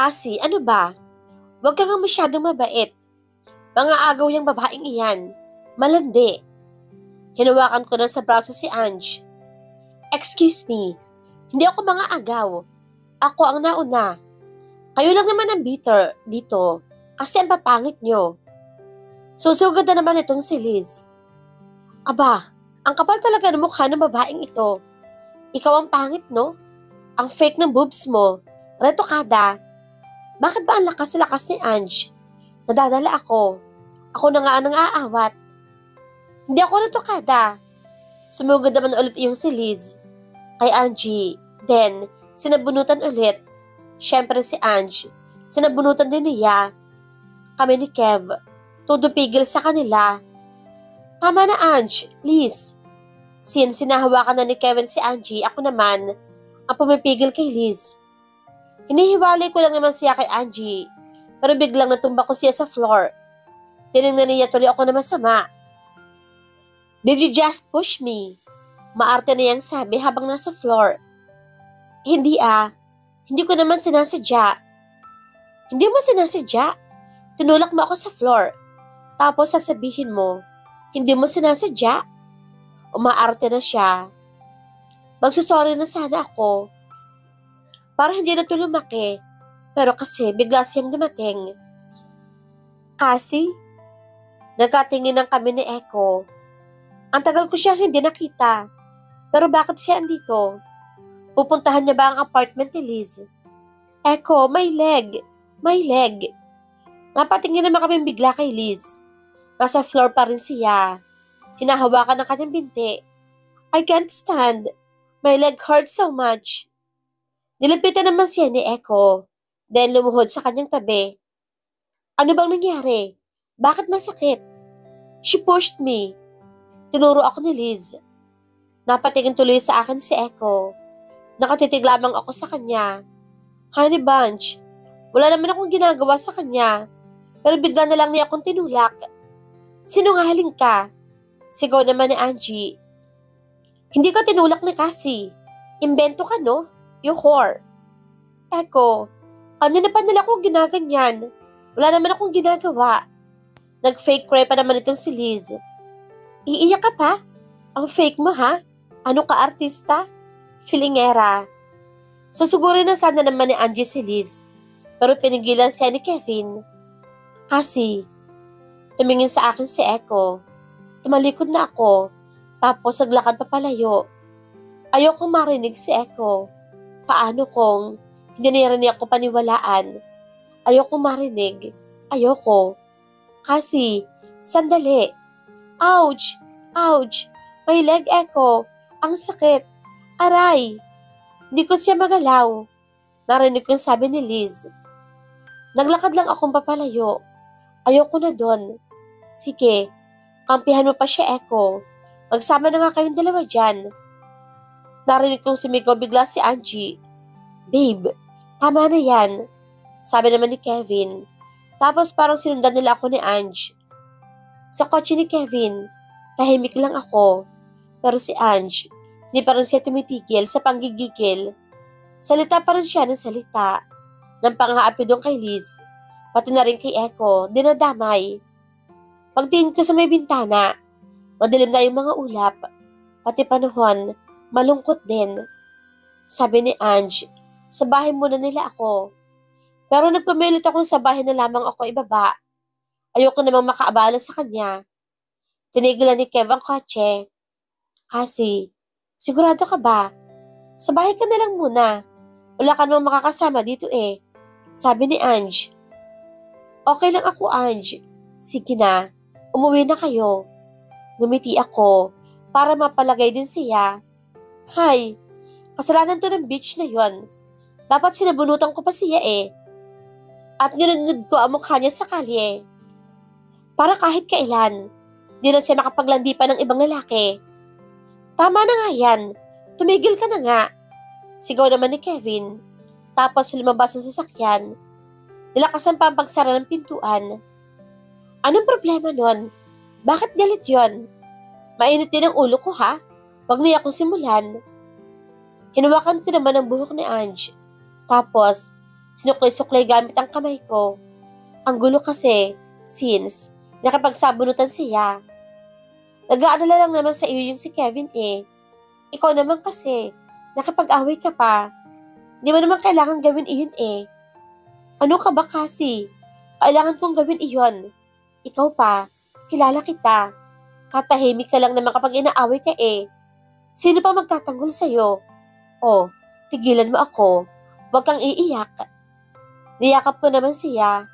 Cassie, ano ba? Huwag ka nga masyadong mabait. Mga agaw yung babaeng iyan. Malandi. Hinawakan ko na sa braso si Ange. Excuse me, hindi ako mga agaw. Ako ang nauna. Kayo lang naman ang bitter dito kasi ang papangit nyo. Susugod na naman itong si Liz. Aba, ang kapal talaga ng mukha ng babaeng ito. Ikaw ang pangit, no? Ang fake ng boobs mo. Retokada. Bakit ba ang lakas-lakas ni Ange? Nadadala ako. Ako na nga ang aawat. Hindi ako retokada. Sumugod naman ulit yung si Liz. Kay Angie. Then, sinabunutan ulit. Siyempre si Ange. Sinabunutan din niya. Kami ni Kev. Tudupigil sa kanila. Tama na Ange. Liz. Sinahawakan na ni Kevin si Angie. Ako naman ang pumipigil kay Liz. Hinihiwalay ko lang naman siya kay Angie. Pero biglang natumba ko siya sa floor. Tinignan niya tuloy ako na masama. Did you just push me? Maarte na yang sabi habang nasa floor. Hindi Hindi ko naman sinasadya. Hindi mo sinasadya? Tinulak mo ako sa floor. Tapos sasabihin mo, hindi mo sinasadya? Umaarte na siya. Magsusorry na sana ako. Para hindi na ito lumaki. Pero kasi bigla siyang dumating. Kasi, nagkatingin ng kami ni Echo. Ang tagal ko siyang hindi nakita. Pero bakit siya andito? Pupuntahan niya ba ang apartment ni Liz? Echo, my leg. My leg. Napatingin naman kami bigla kay Liz. Nasa floor pa rin siya. Hinahawakan ng kanyang binti. I can't stand. My leg hurts so much. Nilapitan naman siya ni Echo. Then lumuhod sa kanyang tabi. Ano bang nangyari? Bakit masakit? She pushed me. Tinuro ako ni Liz. Napatingin tuloy sa akin si Echo. Nakatitig lamang ako sa kanya. Honey Bunch, wala naman akong ginagawa sa kanya. Pero bigla na lang niya akong tinulak. Sinungaling ka. Sigaw naman ni Angie. Hindi ka tinulak ni Cassie. Imbento ka, no? You whore. Echo, kanina pa nila akong ginaganyan. Wala naman akong ginagawa. Nag-fake cry pa naman itong si Liz. Iiyak ka pa? Ang fake mo, ha? Ano ka, artista? Filingera. Susugurin na sana naman ni Angie si Liz. Pero pinigilan siya ni Kevin. Kasi, tumingin sa akin si Echo. Tumalikod na ako. Tapos naglakad pa palayo. Ayokong marinig si Echo. Paano kung hindi narinig ako paniwalaan? Ayokong marinig. Ayoko. Kasi, sandali. Ouch! Ouch! My leg, Echo. Ang sakit. Aray! Hindi ko siya magalaw. Narinig ko yung sabi ni Liz. Naglakad lang akong papalayo. Ayoko na doon. Sige, kampihan mo pa siya, Echo. Magsama na nga kayong dalawa dyan. Narinig kong sumigaw bigla si Angie. Babe, tama na yan. Sabi naman ni Kevin. Tapos parang sinundan nila ako ni Ange. Sa kotse ni Kevin, tahimik lang ako. Pero si Ange, hindi pa rin siya tumitigil sa panggigigil. Salita pa rin siya ng salita. Nang pang-aapi doon kay Liz. Pati na rin kay Echo, dinadamay. Pagtingin ko sa may bintana, madilim na yung mga ulap. Pati panahon, malungkot din. Sabi ni Ange, sa bahay muna nila ako. Pero nagpamilit ako sa bahay na lamang ako ibaba. Ayoko namang makaabala sa kanya. Tinigilan ni Kev ang kotse. Kasi, sigurado ka ba? Sa bahay ka na lang muna. Wala ka namang makakasama dito eh. Sabi ni Ange. Okay lang ako, Ange. Sige na, umuwi na kayo. Ngumiti ako para mapalagay din siya. Hay, kasalanan to ng bitch na yon. Dapat sinabunutan ko pa siya eh. At ginunod ko ang mukha niya sa kalye. Para kahit kailan, di na siya makapaglandi pa ng ibang lalaki. Tama na nga yan. Tumigil ka na nga. Sigaw naman ni Kevin. Tapos lumabas sa sasakyan. Nilakasan pa ang pagsara ng pintuan. Anong problema nun? Bakit galit yon? Mainit din ang ulo ko ha? Huwag niya akong simulan. Hinawakan ko naman ang buhok ni Ange. Tapos, Sinuklay-suklay gamit ang kamay ko. Ang gulo kasi, since nakapagsabunutan siya. Nag-aalala lang naman sa iyo yung si Kevin eh. Ikaw naman kasi, nakipag-away ka pa. Di mo naman kailangan gawin iyon eh. Ano ka ba kasi? Kailangan kong gawin iyon. Ikaw pa, kilala kita. Katahimik ka lang naman kapag inaaway ka eh. Sino pa magtatanggol sa'yo? Oh, tigilan mo ako. Huwag kang iiyak. Niyakap ko naman siya.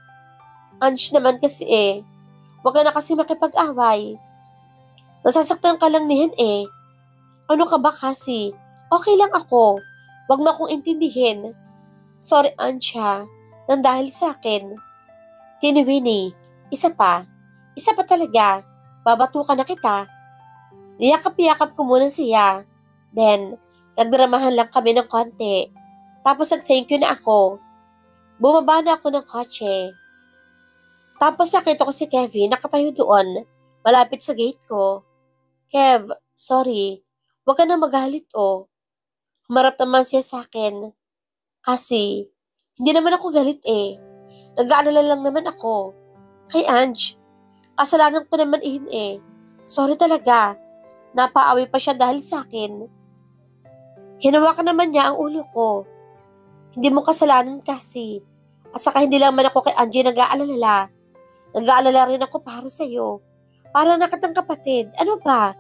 Ange naman kasi eh. Huwag ka na kasi makipag-away. Nasasaktan ka lang niyan eh. Ano ka ba kasi? Okay lang ako. Huwag mo akong intindihin. Sorry, Ange ha. Nang dahil sa akin. Tini Winnie, isa pa. Isa pa talaga. Babatukan na kita. Niyakap-yakap ko muna siya. Then, nagdramahan lang kami ng konti. Tapos nag-thank you na ako. Bumaba na ako ng kotse. Tapos nakita ko si Kevin nakatayo doon, malapit sa gate ko. Kev, sorry. Huwag ka na magalit oh. Humarap naman siya sa akin. Kasi, hindi naman ako galit eh. Nag-aalala lang naman ako. Kay Ange, kasalanan ko naman iyon eh. Sorry talaga. Napaaway pa siya dahil sa akin. Hinawakan naman niya ang ulo ko. Hindi mo kasalanan kasi. At saka hindi lang man ako kay Angie nag-aalala. Nag-aalala rin ako para sa'yo. Para na kitang kapatid. Ano ba?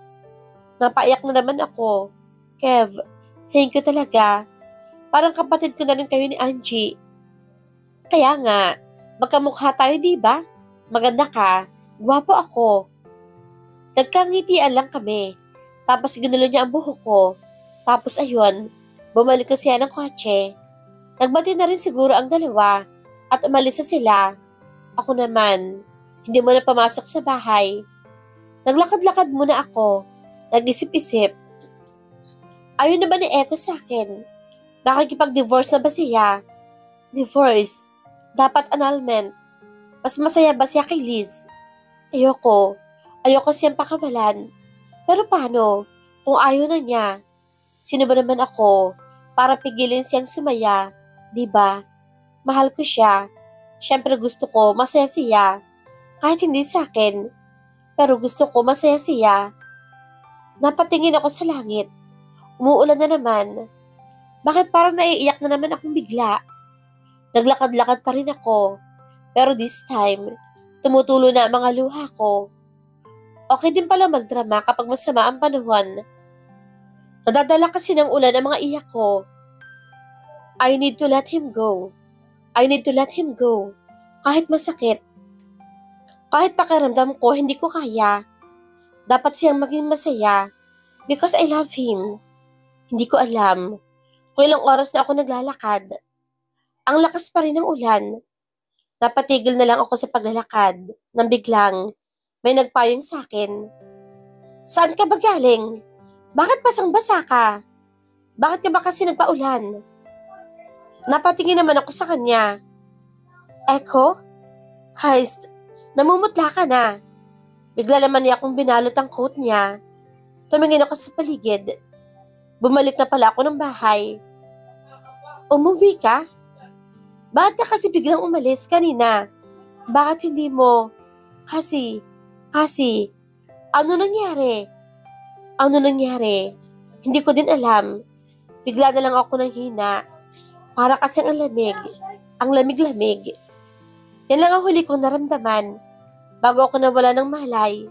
Napaiyak na naman ako. Kev, thank you talaga. Parang kapatid ko na rin kayo ni Angie. Kaya nga, magkamukha tayo diba? Maganda ka. Gwapo ako. Nagkangitian lang kami. Tapos ginulo niya ang buhok ko. Tapos ayun, bumalik na siya ng kotse. Nagbati na rin siguro ang dalawa at umalis na sila. Ako naman, hindi mo na pamasok sa bahay. Naglakad-lakad muna ako. Nag-isip-isip. Ayun na ba ni Echo sa akin? Nakikipag-divorce na ba siya? Divorce? Dapat annulment. Mas masaya ba siya kay Liz? Ayoko. Ayoko siyang pakawalan. Pero paano? Kung ayaw na niya. Sino ba naman ako para pigilin siyang sumaya? Diba? Mahal ko siya. Siyempre gusto ko masaya siya. Kahit hindi sa akin. Pero gusto ko masaya siya. Napatingin ako sa langit. Umuulan na naman. Bakit parang naiiyak na naman akong bigla? Naglakad-lakad pa rin ako. Pero this time, tumutulo na ang mga luha ko. Okay din pala magdrama kapag masama ang panahon. Nadadala kasi ng ulan ang mga iyak ko. I need to let him go. I need to let him go. Kahit masakit. Kahit pakiramdam ko, hindi ko kaya. Dapat siyang maging masaya. Because I love him. Hindi ko alam kung ilang oras na ako naglalakad. Ang lakas pa rin ng ulan. Napatigil na lang ako sa paglalakad nang biglang may nagpayong sa akin. Saan ka ba galing? Bakit basang-basa ka? Bakit ka ba kasi nagpaulan? Napatingin naman ako sa kanya. Echo? Heist, namumutla ka na. Bigla naman niya akong binalot ang coat niya. Tumingin ako sa paligid. Bumalik na pala ako ng bahay. Umuwi ka? Bakit ka kasi biglang umalis kanina? Bakit hindi mo? Kasi, ano nangyari? Ano nangyari? Hindi ko din alam. Bigla na lang ako nang hina. Para kasi ang lamig. Ang lamig-lamig. Yan lang ang huli kong naramdaman. Bago ako nawala ng malay.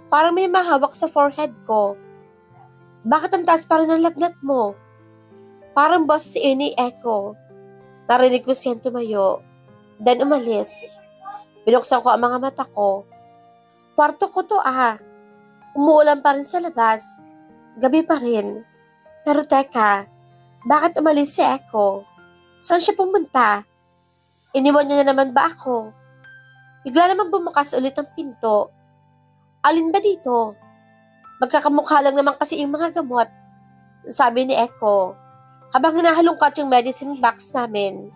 Parang may mahawak sa forehead ko. Bakit ang taas pa rin ang lagnat mo? Parang boses si Eni Echo. Narinig ko siyang tumayo. Then umalis. Binuksan ko ang mga mata ko. Kwarto ko to ah. Umuulan pa rin sa labas. Gabi pa rin. Pero teka, bakit umalis si Echo? Saan siya pumunta? Iniwan niya na naman ba ako? Bigla naman bumukas ulit ang pinto. Alin ba dito? Magkakamukha lang naman kasi yung mga gamot. Sabi ni Echo. Habang hinahalungkat yung medicine box namin.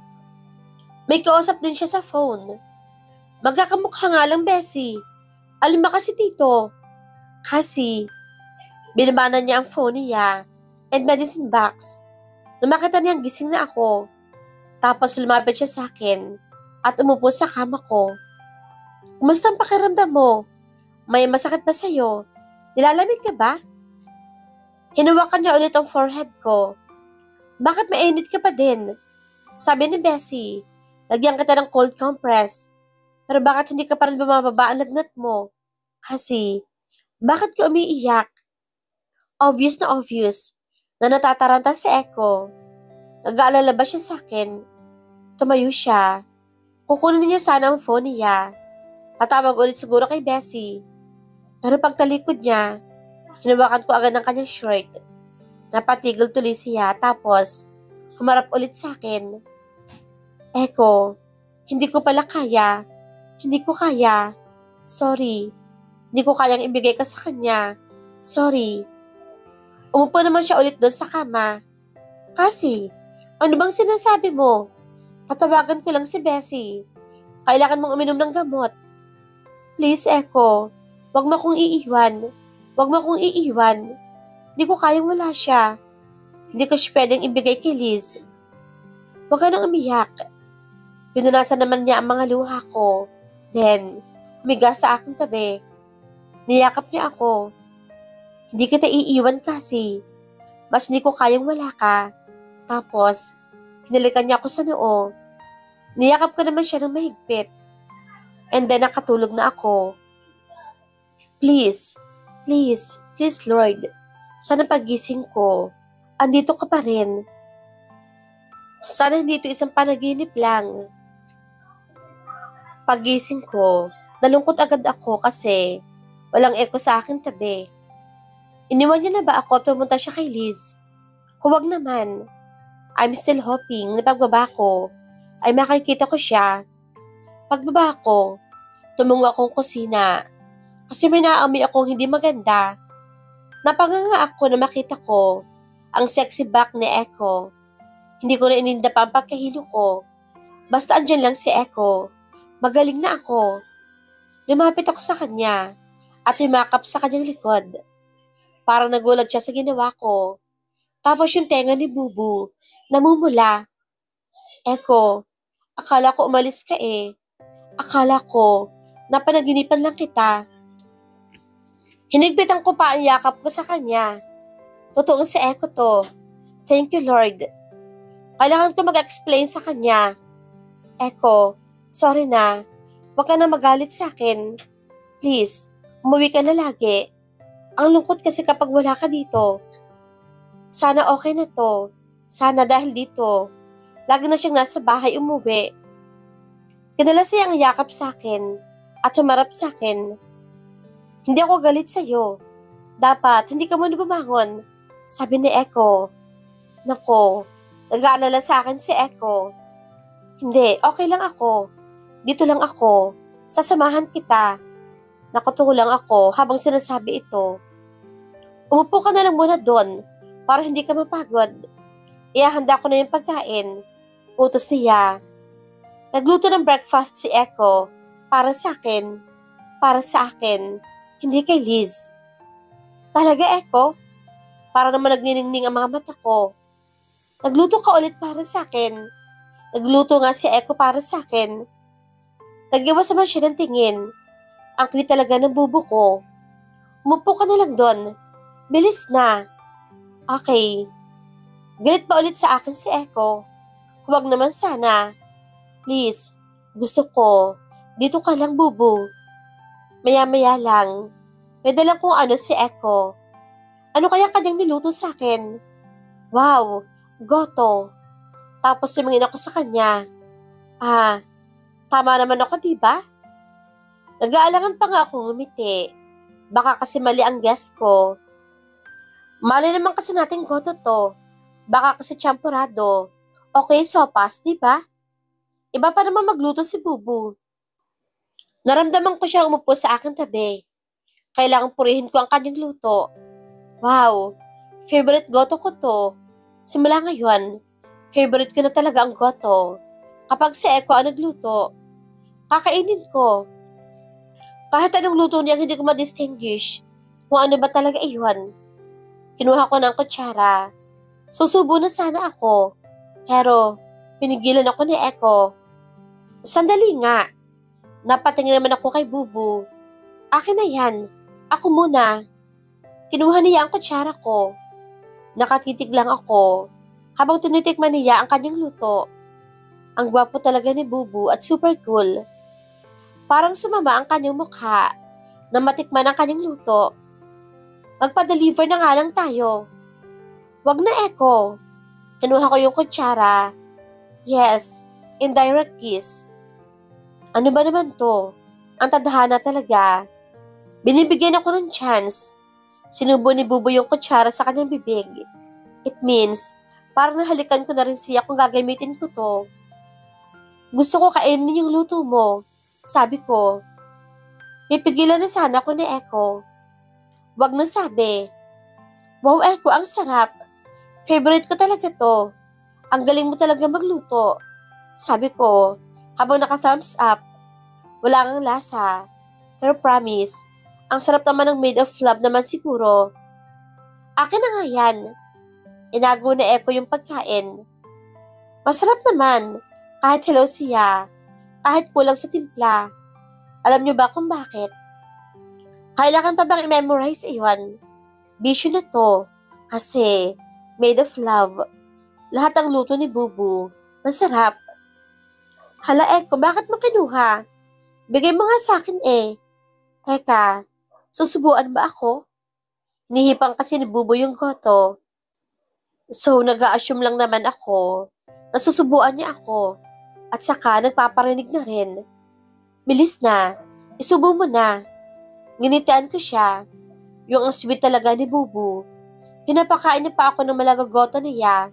May kausap din siya sa phone. Magkakamukha nga lang, Bessie. Alin ba kasi dito? Kasi, binabanan niya ang phone niya and medicine box. Nung makita niyang gising na ako, Tapos lumapit siya sa akin at umupo sa kama ko. Kumusta ang pakiramdam mo? May masakit ba sa'yo? Nilalamig ka ba? Hinawakan niya ulit ang forehead ko. Bakit mainit ka pa din? Sabi ni Bessie, lagyan kita ng cold compress. Pero bakit hindi ka pa rin bumababa ang lagnat mo? Kasi, bakit ka umiiyak? Obvious na natataranta si Echo. Nag-aalala ba siya sa akin? Tumayo siya. Kukunin niya sana ang phone niya. Tatawag ulit siguro kay Bessie. Pero pagtalikod niya, hinawakan ko agad ang kanyang shirt. Napatigil tuloy siya tapos humarap ulit sa akin. Echo, hindi ko pala kaya. Hindi ko kaya. Sorry. Hindi ko kayang ibigay ka sa kanya. Sorry. Umupo naman siya ulit doon sa kama. Kasi, ano bang sinasabi mo? Tatawagan ko lang si Bessie. Kailangan mong uminom ng gamot. Please, Echo. Huwag mo akong iiwan. Huwag mo akong iiwan. Hindi ko kayang wala siya. Hindi ko siya pwedeng ibigay kay Liz. Huwag ka nang umiyak. Pinunasan naman niya ang mga luha ko. Then, humiga sa aking tabi. Niyakap niya ako. Hindi kita iiwan kasi. Mas hindi ko kayang wala ka. Tapos, hinalikan niya ako sa noo. Niyakap ko naman siya ng mahigpit. And then, nakatulog na ako. Please, Lord. Sana pagising ko, andito ka pa rin. Sana hindi ito isang panaginip lang. Pagising ko, nalungkot agad ako kasi walang Echo sa aking tabi. Iniwan niya na ba ako at pumunta siya kay Liz? Huwag naman. I'm still hoping na pagbaba ko ay makikita ko siya. Pagbaba ko, tumungo akong kusina kasi may naamoy akong hindi maganda. Napanganga ako na makita ko ang sexy back ni Echo. Hindi ko na ininda pa ang pagkahilo ko. Basta andyan lang si Echo. Magaling na ako. Lumapit ako sa kanya at yumakap sa kanyang likod. Parang nagulat siya sa ginawa ko. Tapos yung tenga ni Bubu, namumula. Echo, akala ko umalis ka eh. Akala ko, napanaginipan lang kita. Hinigpitan ko pa ang yakap ko sa kanya. Totoo si Echo to. Thank you, Lord. Kailangan ko mag-explain sa kanya. Echo, sorry na. Huwag ka na magalit sa akin. Please, umuwi ka na lagi. Ang lungkot kasi kapag wala ka dito. Sana okay na to. Sana dahil dito. Lagi na siyang nasa bahay umuwi. Kinala siya ang yakap sa akin at humarap sa akin. Hindi ako galit sa'yo. Dapat hindi ka muna bumangon. Sabi ni Echo. Nako, nag-aalala sa akin si Echo. Hindi, okay lang ako. Dito lang ako. Sasamahan kita. Nakatuko lang ako habang sinasabi ito. Umupo ka na lang muna doon para hindi ka mapagod. Ihahanda ko na yung pagkain. Utos niya. Nagluto ng breakfast si Echo para sa akin. Para sa akin. Hindi kay Liz. Talaga, Echo? Para naman nagniningning ang mga mata ko. Nagluto ka ulit para sa akin. Nagluto nga si Echo para sa akin. Nag-iwas naman siya ng tingin. Ang cute talaga ng bubo ko. Umupo ka na lang doon. Bilis na. Okay. Galit pa ulit sa akin si Echo. Huwag naman sana. Please, gusto ko. Dito ka lang, bubo. Maya-maya lang. May dalang kung ano si Echo. Ano kaya kanyang niluto sa akin? Wow, goto. Tapos tumingin ako sa kanya. Tama naman ako, diba? Nag-aalangan pa nga akong ngumiti. Baka kasi mali ang guess ko. Mali naman kasi natin goto to. Baka kasi champurado. Okay, sopas, diba? Iba pa naman magluto si Bubu. Naramdaman ko siya umupo sa aking tabi. Kailangang purihin ko ang kanyang luto. Wow, favorite goto ko to. Simula ngayon, favorite ko na talaga ang goto. Kapag si Echo ang nagluto, kakainin ko. Kahit anong luto niya hindi ko ma-distinguish kung ano ba talaga iyon. Kinuha ko ng kutsara. Susubo na sana ako. Pero, Pinigilan ako ni Echo. Sandali nga. Napatingin naman ako kay Bubu. Akin na yan. Ako muna. Kinuha niya ang kutsara ko. Nakatitig lang ako habang tinitikman niya ang kanyang luto. Ang gwapo talaga ni Bubu at super cool. Parang sumama ang kanyang mukha na matikman ang kanyang luto. Magpa-deliver na nga lang tayo. Wag na, Echo. Kinuha ko yung kutsara. Yes, indirect kiss. Ano ba naman to? Ang tadhana talaga. Binibigyan ako ng chance. Sinubo ni Bubu yung kutsara sa kanyang bibig. It means, parang nahalikan ko na rin siya kung gagamitin ko to. Gusto ko kainin yung luto mo. Sabi ko. Pipigilan na sana ko ni Echo. Wag na sabi. Wow, Echo, ang sarap. Favorite ko talaga to. Ang galing mo talaga magluto. Sabi ko, habang naka-thumbs up. Wala kang lasa. Pero promise, ang sarap naman ng made of love naman siguro. Akin na nga yan. Inago na Echo yung pagkain. Masarap naman. Kahit hello siya. Kahit kulang sa timpla. Alam niyo ba kung bakit? Kailangan pa bang i-memorize iyon? Bisyo na to. Kasi, made of love. Lahat ng luto ni Bubu. Masarap. Hala Echo, bakit mo kinuha? Bigay mo nga sa akin eh. Teka, susubuan ba ako? Nihipang kasi ni Bubu yung goto. So, nag-a-assume lang naman ako na susubuan niya ako. At saka, nagpaparinig na rin. Bilis na. Isubo mo na. Nginitian ko siya. Yung ang sweet talaga ni Bubu. Pinapakain niya pa ako ng malagagoto niya.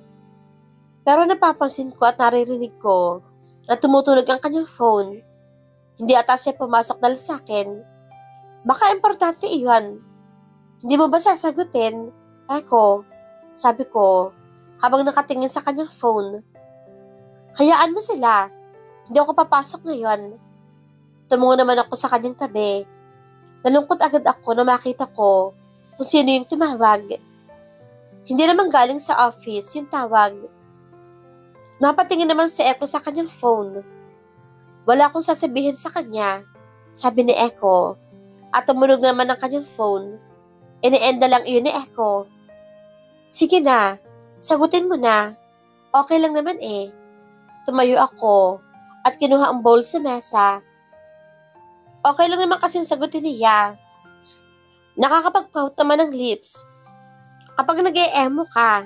Pero napapansin ko at naririnig ko na tumutunog ang kanyang phone. Hindi ata siya pumasok dahil sa akin. Baka importante iyon. Hindi mo ba sasagutin? Echo, sabi ko, habang nakatingin sa kanyang phone. Hayaan mo sila. Hindi ako papasok ngayon. Tumungo naman ako sa kanyang tabi. Nalungkot agad ako na makita ko kung sino yung tumawag. Hindi naman galing sa office yung tawag. Napatingin naman si Echo sa kanyang phone. Wala akong sasabihin sa kanya, sabi ni Echo. At tumunog naman ang kanyang phone. Ine-enda lang iyon ni Echo. Sige na, sagutin mo na. Okay lang naman eh. Tumayo ako at kinuha ang bowl sa mesa. Okay lang naman kasing sagutin niya. Nakakapag-pout naman ng lips. Kapag nag-e-emo ka,